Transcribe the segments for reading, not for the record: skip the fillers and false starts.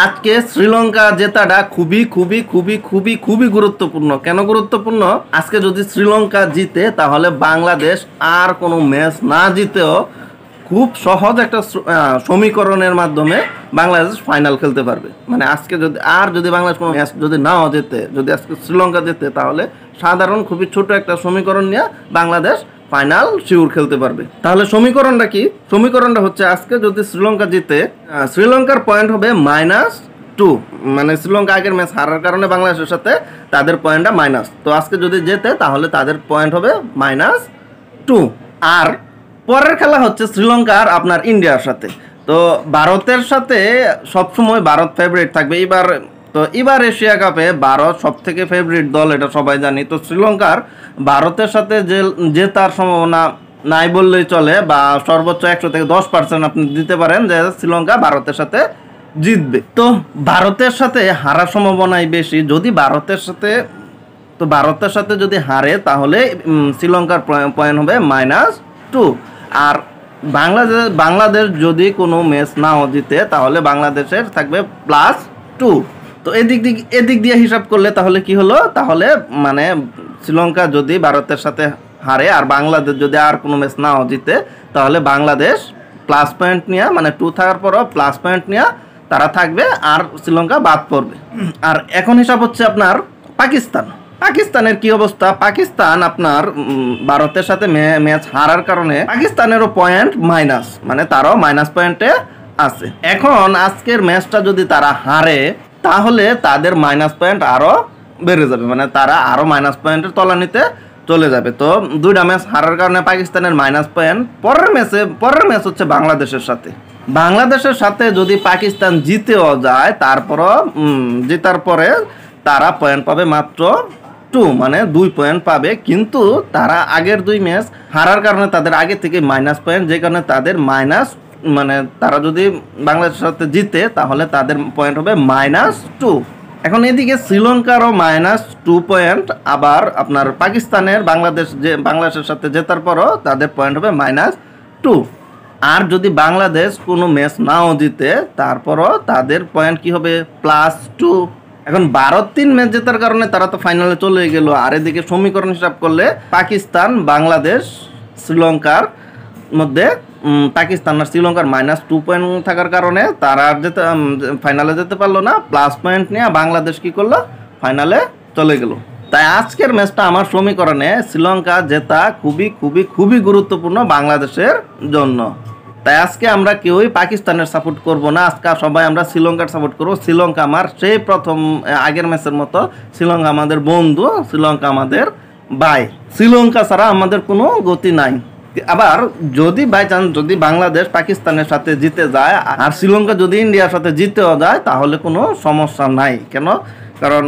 আজকে শ্রীলঙ্কা জেতাটা খুবই খুবই খুবই খুবই খুবই গুরুত্বপূর্ণ। কেন গুরুত্বপূর্ণ? আজকে যদি শ্রীলঙ্কা জিতে তাহলে বাংলাদেশ আর কোনো ম্যাচ না জিতেও খুব সহজ একটা সমীকরণের মাধ্যমে বাংলাদেশ ফাইনাল খেলতে পারবে। মানে আজকে যদি বাংলাদেশ কোনো ম্যাচ যদি নাও জেতে, যদি আজকে শ্রীলঙ্কা জেতে, তাহলে সাধারণ খুবই ছোট একটা সমীকরণ নিয়ে বাংলাদেশ ফাইনাল শিওর খেলতে পারবে। তাহলে সমীকরণটা কি? সমীকরণটা হচ্ছে আজকে যদি শ্রীলঙ্কা জিতে, শ্রীলঙ্কার পয়েন্ট হবে -2। মানে শ্রীলঙ্কা আগের ম্যাচ হারার কারণে বাংলাদেশের সাথে তাদের পয়েন্টটা মাইনাস। তো আজকে যদি জেতে তাহলে তাদের পয়েন্ট হবে -2। আর পরের খেলা হচ্ছে শ্রীলঙ্কার আপনার ইন্ডিয়ার সাথে। তো ভারতের সাথে সবসময় ভারত ফেভারিট থাকবে। এবার এশিয়া কাপে ভারত সব থেকে ফেভারিট দল, এটা সবাই জানি। তো শ্রীলঙ্কার ভারতের সাথে জেতার সম্ভাবনা নাই বললেই চলে, বা সর্বোচ্চ 100 থেকে 10% আপনি দিতে পারেন যে শ্রীলঙ্কা ভারতের সাথে জিতবে। তো ভারতের সাথে হারার সম্ভাবনাই বেশি। যদি ভারতের সাথে যদি হারে তাহলে শ্রীলঙ্কার পয়েন্ট হবে -2। আর বাংলাদেশ যদি কোনো ম্যাচ নাও জিতে তাহলে বাংলাদেশের থাকবে +2। তো এদিক দিয়ে হিসাব করলে তাহলে কি হলো? তাহলে মানে শ্রীলঙ্কা যদি ভারতের সাথে হারে আর বাংলাদেশ যদি আর কোনো ম্যাচ নাও জিতে তাহলে বাংলাদেশ প্লাস পয়েন্ট নিয়ে, মানে 2 থাকার পরও প্লাস পয়েন্ট নিয়ে তারা থাকবে আর শ্রীলঙ্কা বাদ পড়বে। আর এখন হিসাব হচ্ছে আপনার পাকিস্তানের কি অবস্থা? পাকিস্তান আপনার ভারতের সাথে ম্যাচ হারার কারণে পাকিস্তানেরও পয়েন্ট মাইনাস, মানে তারাও মাইনাস পয়েন্টে আছে। এখন আজকের ম্যাচটা যদি তারা হারে তাহলে তাদের মাইনাস পয়েন্ট আরও বেড়ে যাবে, মানে তারা আরও মাইনাস পয়েন্টের তলানিতে চলে যাবে। তো 2টা ম্যাচ হারার কারণে পাকিস্তানের মাইনাস পয়েন্ট। পরের ম্যাচ হচ্ছে বাংলাদেশের সাথে যদি পাকিস্তান জিতেও যায়, তারপরও জেতার পরে তারা পয়েন্ট পাবে মাত্র 2, মানে 2 পয়েন্ট পাবে। কিন্তু তারা আগের 2 ম্যাচ হারার কারণে তাদের আগে থেকে মাইনাস পয়েন্ট, যে কারণে তাদের মানে তারা যদি বাংলাদেশের সাথে জিতে তাহলে তাদের পয়েন্ট হবে -2। এখন এদিকে শ্রীলঙ্কারও -2 পয়েন্ট, আবার আপনার বাংলাদেশের সাথে জেতার পরও তাদের পয়েন্ট হবে -2। আর যদি বাংলাদেশ কোনো ম্যাচ নাও জিতে তারপরও তাদের পয়েন্ট কি হবে? +2। এখন ভারত 3 ম্যাচ জেতার কারণে তারা তো ফাইনালে চলে গেল। আর এদিকে সমীকরণ হিসাব করলে পাকিস্তান, বাংলাদেশ, শ্রীলঙ্কার মধ্যে পাকিস্তান আর শ্রীলঙ্কার -2 পয়েন্ট থাকার কারণে তারা ফাইনালে যেতে পারলো না। প্লাস পয়েন্ট নিয়ে বাংলাদেশ কি করলো? ফাইনালে চলে গেল। তাই আজকের ম্যাচটা আমার সমীকরণে শ্রীলঙ্কা জেতা খুবই খুবই খুবই গুরুত্বপূর্ণ বাংলাদেশের জন্য। তাই আজকে আমরা কেউই পাকিস্তানের সাপোর্ট করব না, আজকে সবাই আমরা শ্রীলঙ্কার সাপোর্ট করব। শ্রীলঙ্কা আমার সেই প্রথম আগের ম্যাচের মতো, শ্রীলঙ্কা আমাদের বন্ধু, শ্রীলঙ্কা আমাদের ভাই। শ্রীলঙ্কা ছাড়া আমাদের কোনো গতি নাই। আবার যদি বাই চান্স যদি বাংলাদেশ পাকিস্তানের সাথে জিতে যায় আর শ্রীলঙ্কা যদি ইন্ডিয়ার সাথে জিতেও যায় তাহলে কোনো সমস্যা নাই। কেন? কারণ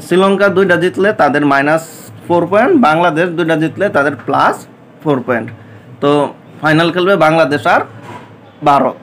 শ্রীলঙ্কা 2টা জিতলে তাদের -4 পয়েন্ট, বাংলাদেশ 2টা জিতলে তাদের +4 পয়েন্ট। তো ফাইনাল খেলবে বাংলাদেশ আর ভারত।